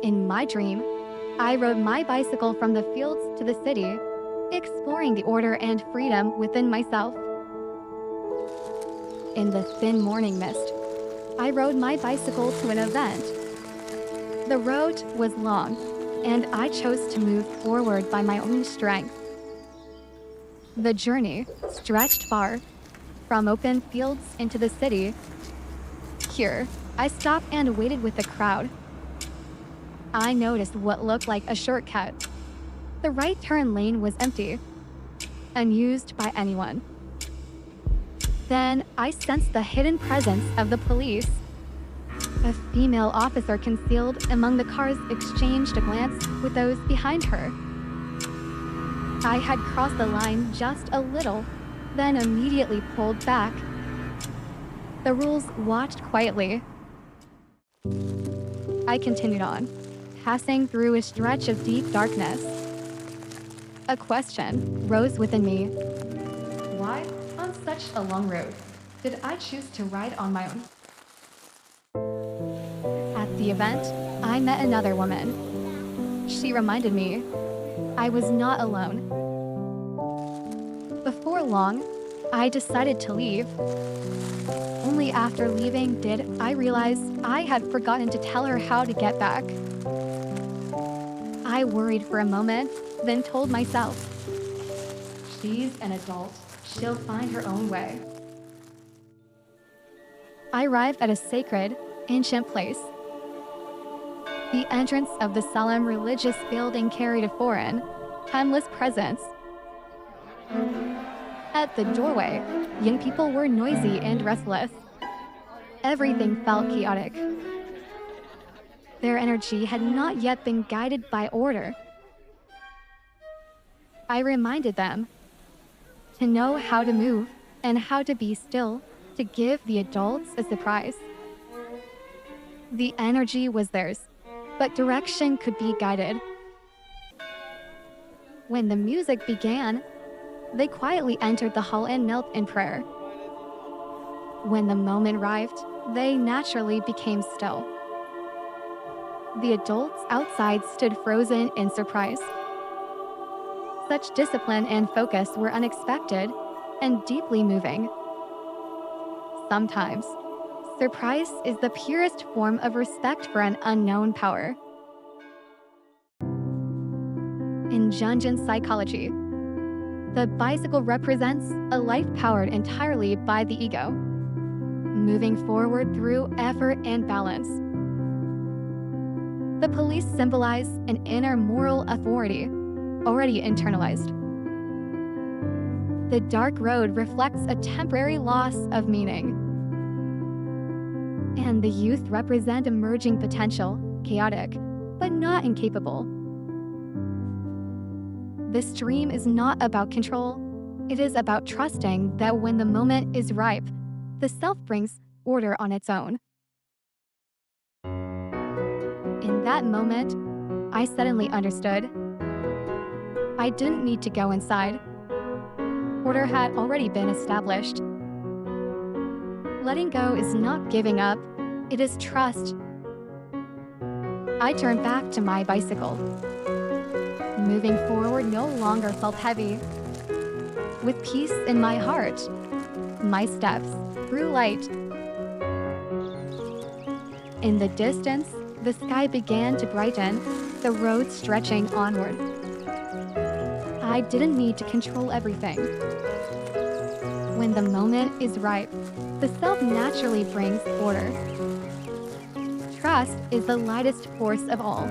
In my dream, I rode my bicycle from the fields to the city, exploring the order and freedom within myself. In the thin morning mist, I rode my bicycle to an event. The road was long, and I chose to move forward by my own strength. The journey stretched far, from open fields into the city. Here, I stopped and waited with the crowd. I noticed what looked like a shortcut. The right turn lane was empty, unused by anyone. Then I sensed the hidden presence of the police. A female officer concealed among the cars exchanged a glance with those behind her. I had crossed the line just a little, then immediately pulled back. The rules watched quietly. I continued on, passing through a stretch of deep darkness. A question rose within me. Why, on such a long road, did I choose to ride on my own? At the event, I met another woman. She reminded me I was not alone. Before long, I decided to leave. Only after leaving did I realize I had forgotten to tell her how to get back. I worried for a moment, then told myself, she's an adult, she'll find her own way. I arrived at a sacred, ancient place. The entrance of the solemn religious building carried a foreign, timeless presence. At the doorway, young people were noisy and restless. Everything felt chaotic. Their energy had not yet been guided by order. I reminded them to know how to move and how to be still to give the adults a surprise. The energy was theirs, but direction could be guided. When the music began, they quietly entered the hall and knelt in prayer. When the moment arrived, they naturally became still. The adults outside stood frozen in surprise. Such discipline and focus were unexpected and deeply moving. Sometimes, surprise is the purest form of respect for an unknown power. In Jungian psychology, the bicycle represents a life powered entirely by the ego, moving forward through effort and balance. The police symbolize an inner moral authority, already internalized. The dark road reflects a temporary loss of meaning. And the youth represent emerging potential, chaotic, but not incapable. This dream is not about control. It is about trusting that when the moment is ripe, the self brings order on its own. In that moment, I suddenly understood. I didn't need to go inside. Order had already been established. Letting go is not giving up, it is trust. I turned back to my bicycle. Moving forward no longer felt heavy. With peace in my heart, my steps grew light. In the distance, the sky began to brighten, the road stretching onward. I didn't need to control everything. When the moment is ripe, the self naturally brings order. Trust is the lightest force of all.